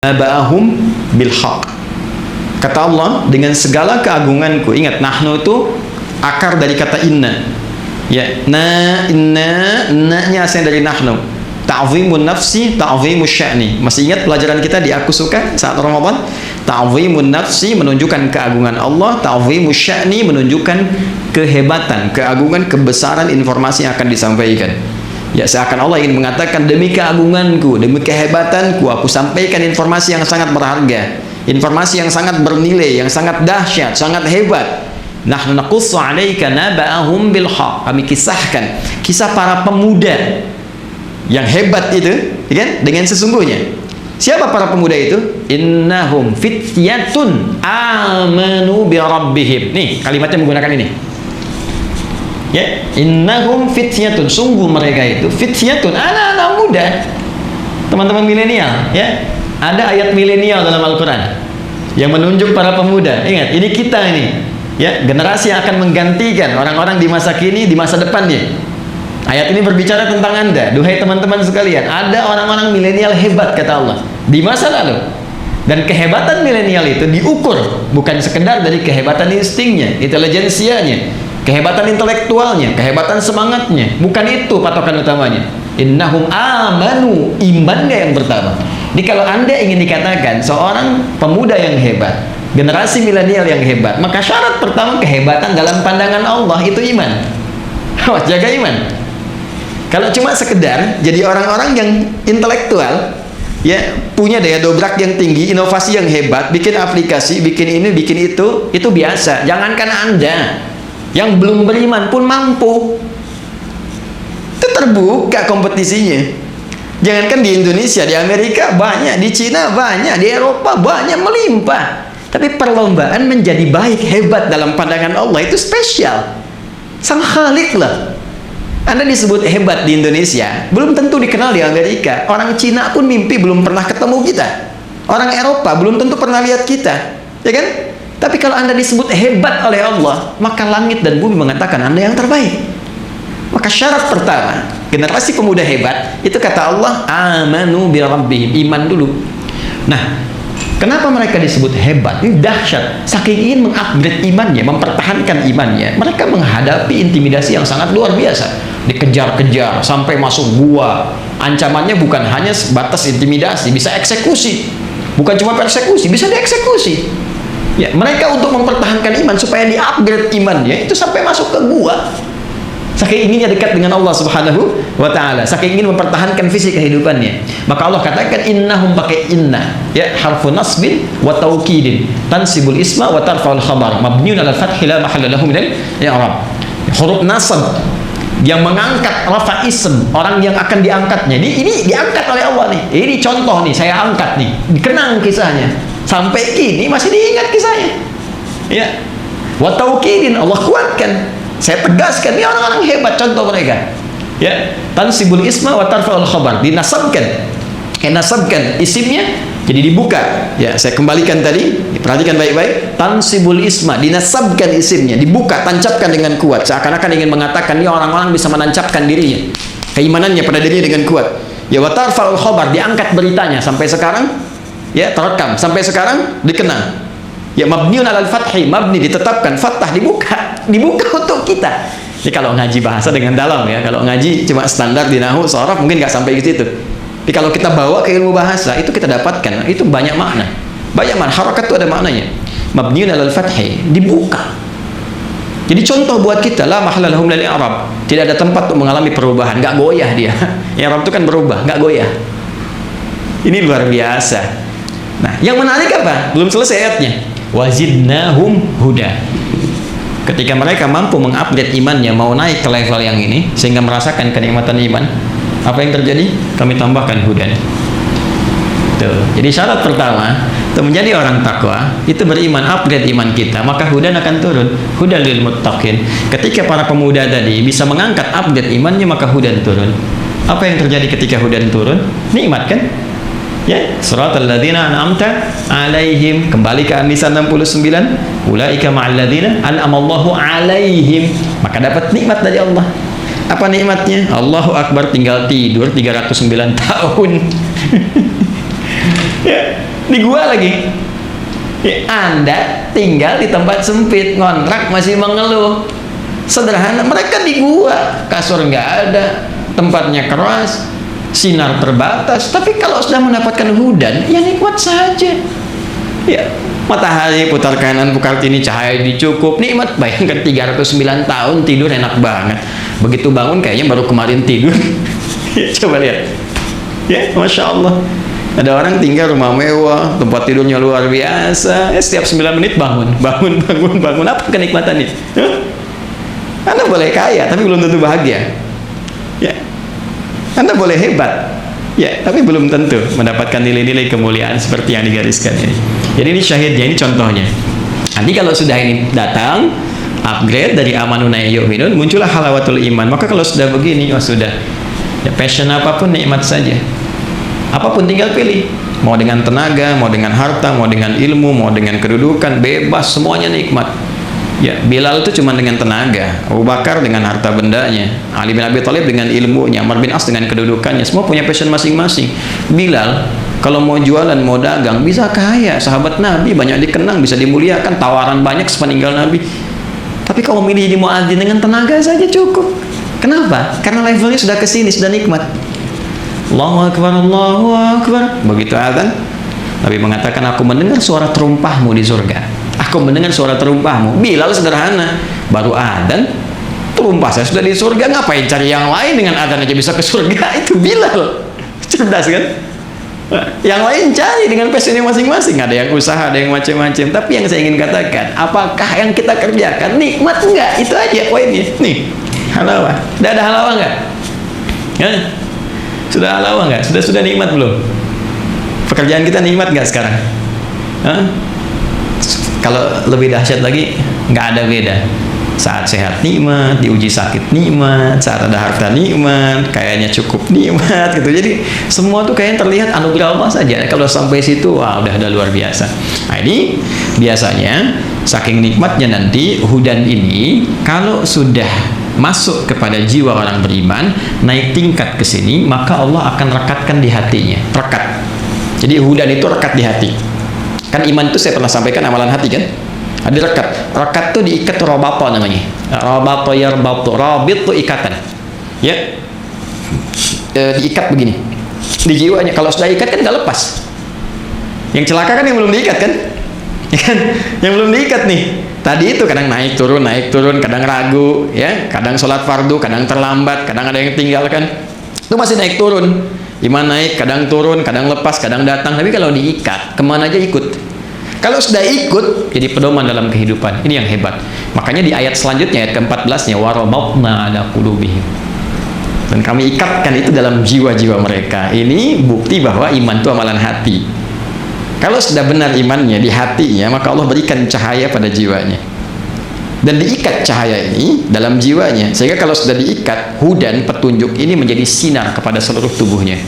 naba'ahum bil haq. Kata Allah, dengan segala keagunganku. Ingat, nahnu itu akar dari kata inna. Ya, na-nya asal dari nahnu. Ta'zimun nafsi, ta'zimus sya'ni. Masih ingat pelajaran kita di Aku Suka saat Ramadan? Ta'zimun nafsi menunjukkan keagungan Allah, ta'zimus sya'ni menunjukkan kehebatan, keagungan, kebesaran informasi yang akan disampaikan. Ya, seakan Allah ingin mengatakan, demi keagunganku, demi kehebatanku, aku sampaikan informasi yang sangat berharga, informasi yang sangat bernilai, yang sangat dahsyat, sangat hebat. Nahnu naqussu 'alaika naba'ahum bil haq. Kami kisahkan kisah para pemuda yang hebat itu, kan? Dengan sesungguhnya. Siapa para pemuda itu? Innahum fityatun amanu bi rabbihim. Nih, kalimatnya menggunakan ini. Ya, innahum fityatun, sungguh mereka itu fityatun, anak-anak muda. Teman-teman milenial, ya. Ada ayat milenial dalam Al-Qur'an yang menunjuk para pemuda. Ingat, ini kita ini. Ya, generasi yang akan menggantikan orang-orang di masa kini, di masa depannya. Ayat ini berbicara tentang Anda, duhai teman-teman sekalian. Ada orang-orang milenial hebat, kata Allah, di masa lalu. Dan kehebatan milenial itu diukur bukan sekedar dari kehebatan instingnya, intelijensianya, kehebatan intelektualnya, kehebatan semangatnya. Bukan itu patokan utamanya. Innahum amanu, imannya yang pertama. Jadi kalau Anda ingin dikatakan seorang pemuda yang hebat, generasi milenial yang hebat, maka syarat pertama kehebatan dalam pandangan Allah itu iman. Jaga iman. Kalau cuma sekedar jadi orang-orang yang intelektual, ya, punya daya dobrak yang tinggi, inovasi yang hebat, bikin aplikasi, bikin ini, bikin itu biasa. Jangankan Anda yang belum beriman pun mampu. Itu terbuka kompetisinya. Jangankan di Indonesia, di Amerika banyak, di Cina banyak, di Eropa banyak, melimpah. Tapi perlombaan menjadi baik, hebat dalam pandangan Allah itu spesial. Sang Khalik lah. Anda disebut hebat di Indonesia, belum tentu dikenal di Amerika. Orang Cina pun mimpi belum pernah ketemu kita. Orang Eropa belum tentu pernah lihat kita, ya kan? Tapi kalau Anda disebut hebat oleh Allah, maka langit dan bumi mengatakan Anda yang terbaik. Maka syarat pertama, generasi pemuda hebat, itu kata Allah, amanu bi rabbihim, iman dulu. Nah, kenapa mereka disebut hebat? Ini dahsyat. Saking ingin mengupgrade imannya, mempertahankan imannya, mereka menghadapi intimidasi yang sangat luar biasa. Dikejar-kejar sampai masuk gua. Ancamannya bukan hanya sebatas intimidasi, bisa eksekusi. Bukan cuma persekusi, bisa dieksekusi. Ya, mereka untuk mempertahankan iman supaya di-upgrade imannya itu sampai masuk ke gua. Saking inginnya dekat dengan Allah Subhanahu wa ta'ala, saking ingin mempertahankan visi kehidupannya. Maka Allah katakan innahum, pakai inna, ya, harfu nasbin wa taukidin, tansibul isma wa tarfa'ul khabar, mabniun 'alal fathi la mahalla lahu minal i'rab. Huruf nasab yang mengangkat rafa ism, orang yang akan diangkatnya. Ini diangkat oleh Allah nih. Ini contoh nih, saya angkat nih. Dikenang kisahnya. Sampai kini masih diingat kisahnya. Ya. Wa taukidin, Allah kuatkan. Saya tegaskan, ini orang-orang hebat, contoh mereka. Ya, tansibul isma wa tarfa'ul khabar, dinasabkan. Nasabkan isimnya, jadi dibuka. Ya, saya kembalikan tadi, perhatikan baik-baik. Tansibul isma, dinasabkan isimnya, dibuka, tancapkan dengan kuat. Seakan-akan ingin mengatakan ini orang-orang bisa menancapkan dirinya, keimanannya pada dirinya dengan kuat. Ya, wa tarfa'ul khabar, diangkat beritanya sampai sekarang, ya, terekam sampai sekarang dikenang. Ya, mabniun 'alal fathi, mabni ditetapkan, fathah dibuka untuk kita. Ini kalau ngaji bahasa dengan dalam, ya. Kalau ngaji cuma standar di nahwu, sharaf mungkin nggak sampai ke situ. Tapi kalau kita bawa ke ilmu bahasa, itu kita dapatkan, itu banyak makna. Banyak makna, harakat itu ada maknanya. Mabniun 'alal fathi, dibuka. Jadi contoh buat kita, la mahalla lahum minal i'rab. Tidak ada tempat untuk mengalami perubahan, nggak goyah dia. I'rab itu kan berubah, nggak goyah. Ini luar biasa. Nah, yang menarik apa? Belum selesai ayatnya. Wazidnahum huda. Ketika mereka mampu mengupgrade imannya, mau naik ke level yang ini, sehingga merasakan kenikmatan iman, apa yang terjadi? Kami tambahkan hudan. Tuh. Jadi syarat pertama untuk menjadi orang takwa itu beriman, upgrade iman kita, maka hudan akan turun. Hudan lil muttaqin. Ketika para pemuda tadi bisa mengangkat upgrade imannya, maka hudan turun. Apa yang terjadi ketika hudan turun? Nikmat kan? Ya, suratal ladzina an'amta alaihim, kembali ke An-Nisa 69, ulaika ma'al ladzina an'amallahu alaihim, maka dapat nikmat dari Allah. Apa nikmatnya? Allahu Akbar, tinggal tidur 309 tahun. Ya, di gua lagi. Ya, Anda tinggal di tempat sempit, ngontrak masih mengeluh. Sederhana, mereka di gua, kasur nggak ada, tempatnya keras, sinar terbatas. Tapi kalau sudah mendapatkan hudan, ya nikmat saja. Ya, matahari putar kanan putar kiri, cahaya dicukup, nikmat. Bayangkan 309 tahun tidur enak banget. Begitu bangun kayaknya baru kemarin tidur. Ya, coba lihat. Ya, Masya Allah. Ada orang tinggal rumah mewah, tempat tidurnya luar biasa. Setiap 9 menit bangun. Apa kenikmatannya? Anda boleh kaya, tapi belum tentu bahagia. Ya, Anda boleh hebat, ya, tapi belum tentu mendapatkan nilai-nilai kemuliaan seperti yang digariskan ini. Jadi ini syahidnya, ini contohnya. Nanti kalau sudah ini datang, upgrade dari amanuna yu'minun, muncullah halawatul iman. Maka kalau sudah begini, sudah. Ya, passion apapun nikmat saja. Apapun tinggal pilih. Mau dengan tenaga, mau dengan harta, mau dengan ilmu, mau dengan kedudukan, bebas, semuanya nikmat. Ya, Bilal itu cuma dengan tenaga, Abu Bakar dengan harta bendanya, Ali bin Abi Thalib dengan ilmunya, Amr bin As dengan kedudukannya, semua punya passion masing-masing. Bilal kalau mau jualan, mau dagang, bisa kaya, sahabat Nabi, banyak dikenang, bisa dimuliakan, tawaran banyak sepeninggal Nabi. Tapi kalau milih di muadzin dengan tenaga saja cukup. Kenapa? Karena levelnya sudah ke sini, sudah nikmat. Allahu Akbar, Allahu Akbar. Begitu azan, Nabi mengatakan, aku mendengar suara terumpahmu di surga. Aku mendengar suara terumpahmu. Bilal sederhana, baru adzan, terumpah saya sudah di surga, ngapain cari yang lain, dengan adzan aja bisa ke surga. Itu Bilal. Cerdas kan? Yang lain cari dengan passionnya masing-masing. Ada yang usaha, ada yang macam-macam. Tapi yang saya ingin katakan, apakah yang kita kerjakan nikmat enggak? Itu aja poinnya. Nih, halawah. Sudah ada halawah enggak? Ya? Sudah halawah enggak? Sudah nikmat belum? Pekerjaan kita nikmat enggak sekarang? Hah? Kalau lebih dahsyat lagi, nggak ada beda. Saat sehat nikmat, diuji sakit nikmat, saat ada harta nikmat, kayaknya cukup nikmat gitu. Jadi semua tuh kayaknya terlihat anugerah Allah saja. Kalau sampai situ, wah udah ada luar biasa. Nah ini biasanya saking nikmatnya nanti hudan ini kalau sudah masuk kepada jiwa orang beriman, naik tingkat ke sini, maka Allah akan rekatkan di hatinya. Rekat. Jadi hudan itu rekat di hati. Kan iman itu saya pernah sampaikan amalan hati kan? Ada rekat. Rekat itu diikat, robato namanya. Robato yarbatu. Robit itu ikatan. Ya. Diikat begini. Di jiwanya. Kalau sudah ikat kan nggak lepas. Yang celaka kan yang belum diikat kan? Ya kan? Yang belum diikat nih. Tadi itu kadang naik turun, kadang ragu, ya, kadang sholat fardu, kadang terlambat, kadang ada yang tinggalkan. Itu masih naik turun. Iman naik, kadang turun, kadang lepas, kadang datang. Tapi kalau diikat, kemana aja ikut. Kalau sudah ikut, jadi pedoman dalam kehidupan. Ini yang hebat. Makanya di ayat selanjutnya, ayat ke-14-nya, warabatna ala qulubihim. Dan kami ikatkan itu dalam jiwa-jiwa mereka. Ini bukti bahwa iman itu amalan hati. Kalau sudah benar imannya di hatinya, maka Allah berikan cahaya pada jiwanya. Dan diikat cahaya ini dalam jiwanya, sehingga kalau sudah diikat, hudan petunjuk ini menjadi sinar kepada seluruh tubuhnya.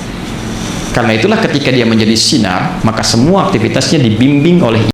Karena itulah ketika dia menjadi sinar, maka semua aktivitasnya dibimbing oleh